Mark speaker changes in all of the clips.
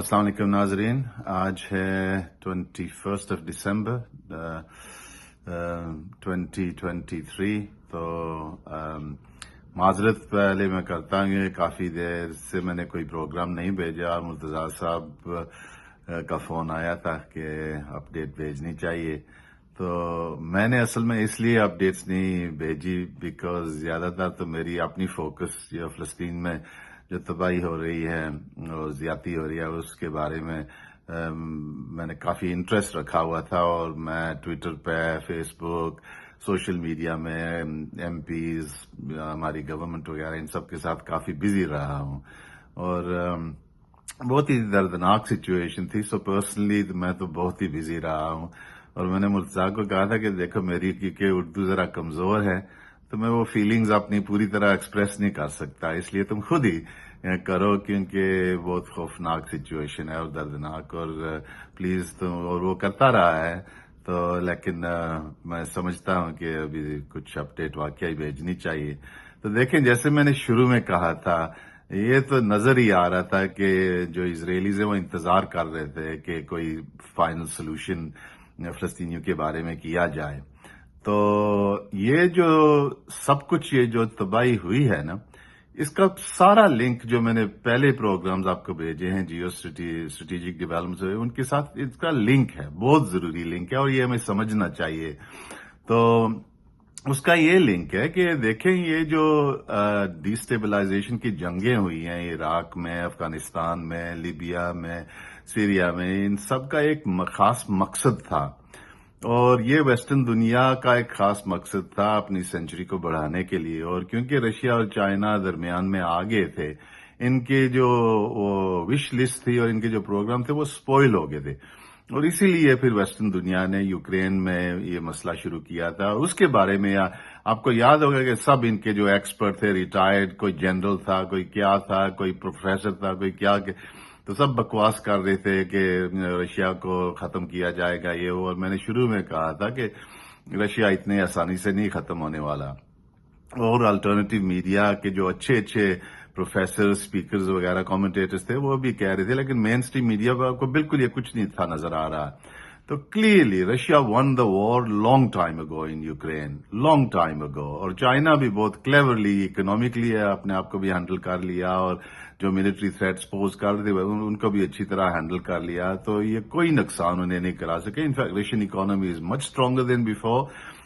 Speaker 1: السلام علیکم ناظرین، آج ہے 21 دسمبر 2023۔ تو معذرت پہلے میں کرتا ہوں کہ کافی دیر سے میں نے کوئی پروگرام نہیں بھیجا اور مرتضیٰ صاحب کا فون آیا تھا کہ اپ ڈیٹ بھیجنی چاہیے، تو میں نے اصل میں اس لیے اپ ڈیٹس نہیں بھیجی بیکاز زیادہ تر تو میری اپنی فوکس جو فلسطین میں جو تباہی ہو رہی ہے اور زیادتی ہو رہی ہے اس کے بارے میں میں نے کافی انٹرسٹ رکھا ہوا تھا، اور میں ٹویٹر پہ، فیس بک، سوشل میڈیا میں ایم پیز، ہماری گورنمنٹ وغیرہ ان سب کے ساتھ کافی بزی رہا ہوں، اور بہت ہی دردناک سچویشن تھی۔ سو پرسنلی میں تو بہت ہی بزی رہا ہوں، اور میں نے مرتضیٰ کو کہا تھا کہ دیکھو میری کیونکہ اردو ذرا کمزور ہے تو میں وہ فیلنگز اپنی پوری طرح ایکسپریس نہیں کر سکتا، اس لیے تم خود ہی کرو، کیونکہ بہت خوفناک سچویشن ہے اور دردناک، اور پلیز تم، اور وہ کرتا رہا ہے تو، لیکن میں سمجھتا ہوں کہ ابھی کچھ اپڈیٹ واقعی بھیجنی چاہیے۔ تو دیکھیں، جیسے میں نے شروع میں کہا تھا، یہ تو نظر ہی آ رہا تھا کہ جو اسرائیلیز ہیں وہ انتظار کر رہے تھے کہ کوئی فائنل سولوشن فلسطینیوں کے بارے میں کیا جائے۔ تو یہ جو سب کچھ، یہ جو تباہی ہوئی ہے نا، اس کا سارا لنک جو میں نے پہلے پروگرامز آپ کو بھیجے ہیں جیو اسٹریٹجک ڈیولپمنٹ، ان کے ساتھ اس کا لنک ہے، بہت ضروری لنک ہے، اور یہ ہمیں سمجھنا چاہیے۔ تو اس کا یہ لنک ہے کہ دیکھیں، یہ جو ڈیسٹیبلائزیشن کی جنگیں ہوئی ہیں عراق میں، افغانستان میں، لیبیا میں، سیریا میں، ان سب کا ایک خاص مقصد تھا، اور یہ ویسٹرن دنیا کا ایک خاص مقصد تھا اپنی سینچری کو بڑھانے کے لیے، اور کیونکہ رشیا اور چائنا درمیان میں آگے تھے، ان کے جو وش لسٹ تھی اور ان کے جو پروگرام تھے وہ سپوائل ہو گئے تھے، اور اسی لیے پھر ویسٹرن دنیا نے یوکرین میں یہ مسئلہ شروع کیا تھا۔ اس کے بارے میں آپ کو یاد ہوگا کہ سب ان کے جو ایکسپرٹ تھے، ریٹائرڈ، کوئی جنرل تھا، کوئی کیا تھا، کوئی پروفیسر تھا، کوئی کیا، تو سب بکواس کر رہے تھے کہ رشیا کو ختم کیا جائے گا یہ وہ، اور میں نے شروع میں کہا تھا کہ رشیا اتنے آسانی سے نہیں ختم ہونے والا، اور الٹرنیٹیو میڈیا کے جو اچھے پروفیسر، اسپیکرز وغیرہ، کامنٹیٹرز تھے وہ بھی کہہ رہے تھے، لیکن مین اسٹریم میڈیا کو بالکل یہ کچھ نہیں تھا نظر آ رہا۔ تو clearly Russia won the war long time ago in Ukraine, long time اگو، اور چائنا بھی بہت کلیورلی اکنامکلی اپنے آپ کو بھی ہینڈل کر لیا، اور جو ملٹری تھریٹس پوز کر رہے تھے ان کو بھی اچھی طرح ہینڈل کر لیا، تو یہ کوئی نقصان انہیں نہیں کرا سکے۔ In fact Russian economy is much stronger than before,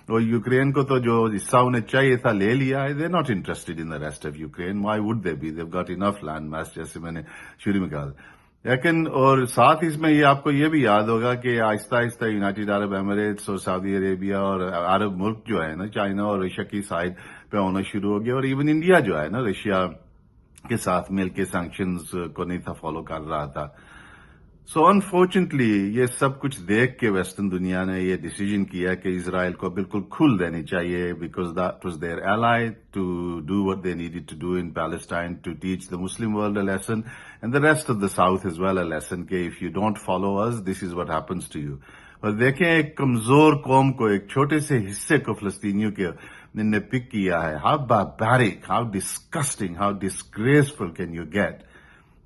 Speaker 1: اور یوکرین کو تو جو حصہ انہیں چاہیے تھا لے لیا ہے۔ They not interested in the rest of Ukraine, why would they be, they've got enough land mass, جیسے میں نے شروع میں کہا تھا۔ لیکن اور ساتھ اس میں یہ آپ کو یہ بھی یاد ہوگا کہ آہستہ آہستہ یونائٹڈ عرب ایمریٹس اور سعودی عربیہ اور عرب ملک جو ہے نا، چائنا اور رشیا کی سائڈ پہ ہونا شروع ہو گیا، اور ایون انڈیا جو ہے نا رشیا کے ساتھ مل کے سینکشنز کو نہیں تھا فالو کر رہا تھا۔ سو انفارچونیٹلی یہ سب کچھ دیکھ کے ویسٹرن دنیا نے یہ ڈیسیجن کیا کہ اسرائیل کو بالکل کھل دینی چاہیے، because that was their ally to do what they needed to do in Palestine, to teach the Muslim world a lesson and the rest of the South as well a lesson کہ if you don't follow us, this is what happens to you. اور دیکھیں، ایک کمزور قوم کو، ایک چھوٹے سے حصے کو فلسطینیوں کے نے پک کیا ہے۔ How barbaric, how disgusting, how disgraceful can you get.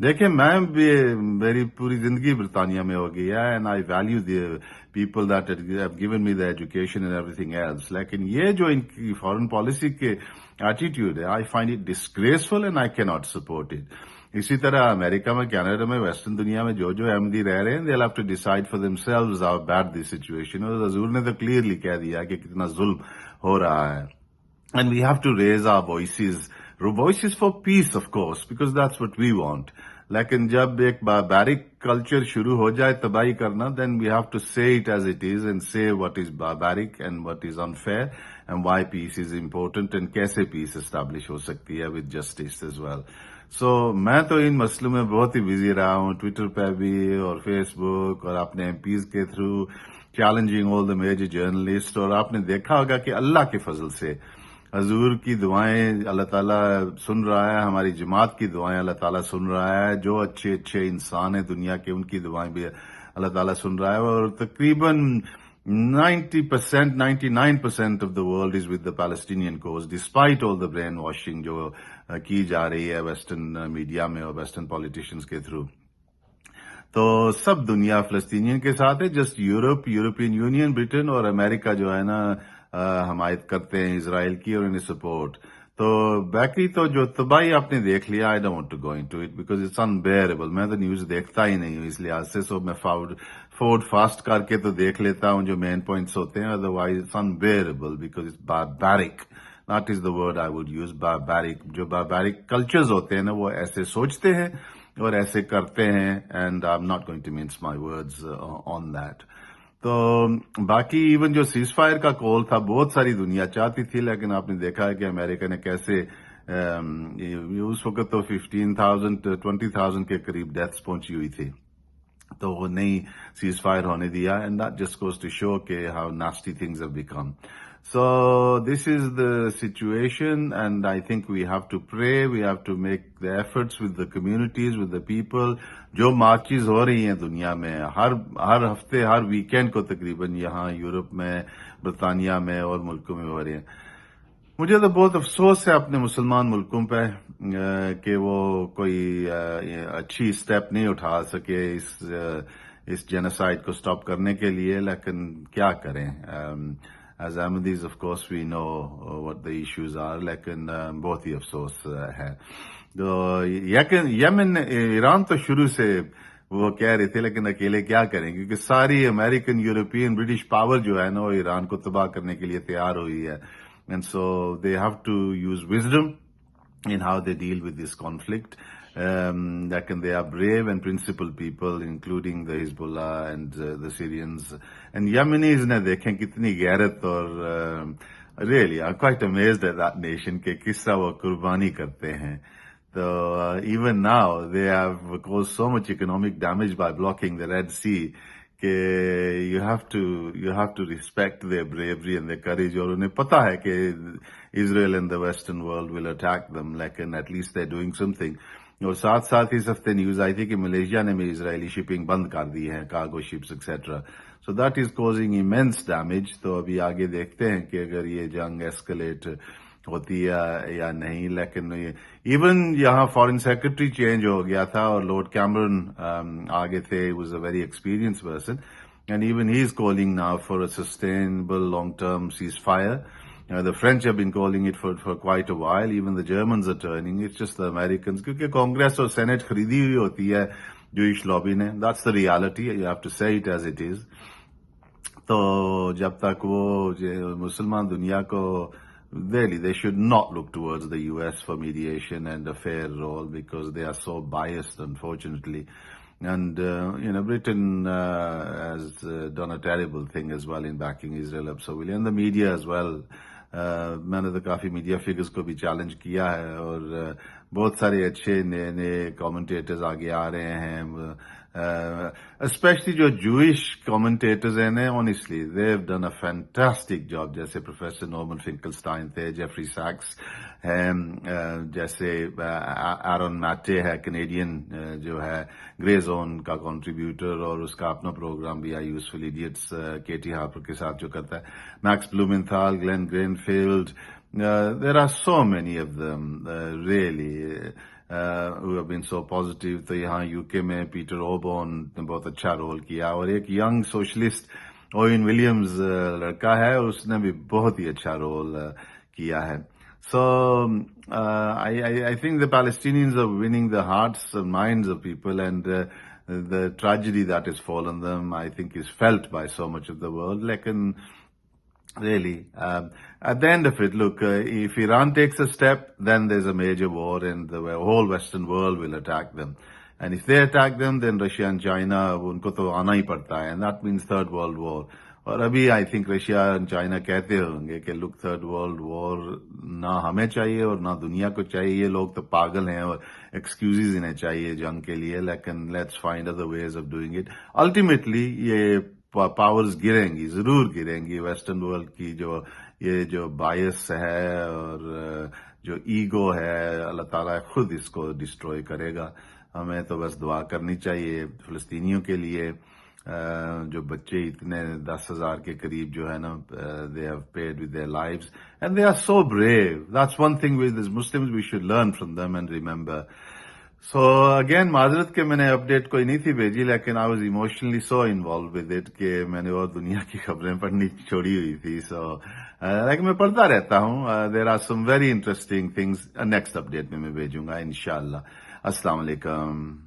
Speaker 1: دیکھیں، میں بھی میری پوری زندگی برطانیہ میں ہو گئی ہے، and I value the people that have given me the education and everything else, لیکن یہ جو ان کی فارن پالیسی کے ایٹیٹیوڈ ہے، I find it disgraceful and I کی ناٹ سپورٹ اٹ۔ اسی طرح امریکہ میں، کینیڈا میں، ویسٹرن دنیا میں جو احمدی رہ رہے ہیں، they have to decide for themselves how bad the situation, اور حضور نے تو کلیئرلی کہہ دیا کہ کتنا ظلم ہو رہا ہے، and we have to raise our voices for peace of course because that's what we want۔ لیکن جب ایک barbaric culture شروع ہو جائے تباہی کرنا، then we have to say it as it is and say what is barbaric and what is unfair and why peace is important and کیسے peace establish ہو سکتی ہے with justice as well۔ So میں تو ان مسئلوں میں بہت ہی busy رہا ہوں، Twitter پہ بھی اور فیس بک، اور اپنے ایم پیز کے through challenging all the major journalists، اور آپ نے دیکھا ہوگا کہ اللہ کے فضل سے حضور کی دعائیں اللہ تعالیٰ سن رہا ہے، ہماری جماعت کی دعائیں اللہ تعالیٰ سن رہا ہے، جو اچھے انسان ہیں دنیا کے ان کی دعائیں بھی اللہ تعالیٰ سن رہا ہے، اور تقریباً 90%, 99% of the world is with the Palestinian cause, despite all the brainwashing جو کی جا رہی ہے ویسٹرن میڈیا میں اور ویسٹرن پالیٹیشینز کے تھرو۔ تو سب دنیا فلسطینین کے ساتھ ہے. جسٹ یورپین یونین، برٹن اور امریکہ جو ہے نا حمایت کرتے ہیں اسرائیل کی اور انہیں سپورٹ. تو باقی تو جو تباہی آپ نے دیکھ لیا، I don't want to go into it because it's unbearable. میں تو نیوز دیکھتا ہی نہیں ہوں اس لحاظ سے، سو میں فورورڈ فاسٹ کر کے تو دیکھ لیتا ہوں جو مین پوائنٹس ہوتے ہیں. Otherwise it's unbearable because it's barbaric. That is the word I would use, barbaric. جو barbaric cultures ہوتے ہیں نا وہ ایسے سوچتے ہیں اور ایسے کرتے ہیں and I'm not going to mince my words on that. تو باقی ایون جو سیز فائر کا کال تھا بہت ساری دنیا چاہتی تھی، لیکن آپ نے دیکھا ہے کہ امریکہ نے کیسے اس وقت تو 15,000 20,000 کے قریب ڈیتھس پہنچی ہوئی تھی، تو وہ نہیں سیز فائر ہونے دیا. And that just goes to show کہ how nasty things have become. So this is the situation, and I think we have to pray, we have to make the efforts with the communities, with the people. جو marches ہو رہی ہیں دنیا میں ہر ہفتے، ہر weekend کو تقریباً یہاں Europe میں، برطانیہ میں اور ملکوں میں ہو رہے ہیں. مجھے تو بہت افسوس ہے اپنے مسلمان ملکوں پہ کہ وہ کوئی اچھی اسٹیپ نہیں اٹھا سکے اس جینوسائیڈ کو سٹاپ کرنے کے لیے. لیکن کیا کریں، As Ahmadis, of course, we know what the issues are, لیکن بہت ہی افسوس ہے. تو یمن، ایران تو شروع سے وہ کہہ رہے تھے لیکن اکیلے کیا کریں، کیونکہ ساری امریکن، یورپین، برٹش پاور جو ہے نا وہ ایران کو تباہ کرنے کے لیے تیار ہوئی ہے. And so they have to use wisdom in how they deal with this conflict. Like they are brave and principled people, including the Hezbollah and the Syrians. And Yemenis ne dekhen kitni غیرت اور really I'm quite amazed at that nation کہ کس طرح وہ قربانی کرتے ہیں. So even now they have caused so much economic damage by blocking the Red Sea. You have to respect their bravery and their courage. اور انہیں پتا ہے کہ Israel and the Western world will attack them, لیکن at least they're doing something. اور ساتھ ساتھ اس ہفتے نیوز آئی تھی کہ ملیشیا نے بھی اسرائیلی شپنگ بند کر دی ہے، cargo ships etcetera. So that is causing immense damage. تو ابھی آگے دیکھتے ہیں کہ اگر یہ جنگ ایسکلیٹ ہوتی ہے یا نہیں. لیکن ایون یہاں فارن سیکرٹری چینج ہو گیا تھا اور لارڈ کیمرون آگے تھے. Was a very experience person and even he is calling now for a sustainable long term cease fire. The French have been calling it for quite a while. Even the Germans are turning. It's just the Americans. کیونکہ کانگریس اور Saint خریدی ہوئی ہوتی ہے Jewish lobby نے. That's the reality. You have to say it as it is. تو جب تک وہ مسلمان دنیا کو really they should not look towards the US for mediation and a fair role because they are so biased, unfortunately. And Britain has done a terrible thing as well in backing Israel absolutely, and the media as well. میں نے تو کافی media figures کو بھی challenge کیا ہے اور بہت سارے اچھے نئے نئے کامنٹیٹرز آگے آ رہے ہیں. اسپیشلی جو جوئش کامنٹیٹرز ہیں honestly they have done a fantastic job. جیسے پروفیسر نورمن فنکلسٹائن تھے، جیفری سیکس ہے، جیسے ایرون میٹے ہے کینیڈین جو ہے گرے زون کا کنٹریبیوٹر اور اس کا اپنا پروگرام بھی ہے یوزفل ایڈیٹس کیٹی ہارپر کے ساتھ جو کرتا ہے، Max Blumenthal, Glenn Greenfield. There are so many of them really who have been so positive. تو یہاں UK میں پیٹر اوبون نے بہت اچھا رول کیا اور ایک ینگ سوشلسٹ اوین ولیمز لڑکا ہے، اس نے بھی بہت ہی اچھا رول کیا ہے. So I think the Palestinians are winning the hearts and minds of people, and the tragedy that has fallen them I think is felt by so much of the world. Lekin really, at the end of it, look, if Iran takes a step, then there's a major war and the whole Western world will attack them. And if they attack them, then Russia and China, unko to aana hi padta hai, and that means Third World War. اور ابھی I think Russia اور China کہتے ہوں گے کہ لک third world war نہ ہمیں چاہیے اور نہ دنیا کو چاہیے. یہ لوگ تو پاگل ہیں اور ایکسکیوزز انہیں چاہیے جنگ کے لیے. لیکن let's find other ways of doing it. Ultimately یہ پاورز گریں گی، ضرور گریں گی. ویسٹرن ورلڈ کی جو بائس ہے اور جو ایگو ہے، اللہ تعالیٰ خود اس کو ڈسٹروائے کرے گا. ہمیں تو بس دعا کرنی چاہیے فلسطینیوں کے لیے. جو بچے اتنے 10,000 کے قریب جو ہے نا they have paid with their lives and they are so brave. That's one thing with these Muslims we should learn from them and remember. So again معذرت کہ میں نے اپڈیٹ کوئی نہیں تھی بھیجی، لیکن I was emotionally so involve with it کہ میں نے وہ دنیا کی خبریں پڑھنی چھوڑی ہوئی تھی. سو لیکن میں پڑھتا رہتا ہوں. There are some very interesting things. Next update میں بھیجوں گا انشاءاللہ. السلام علیکم.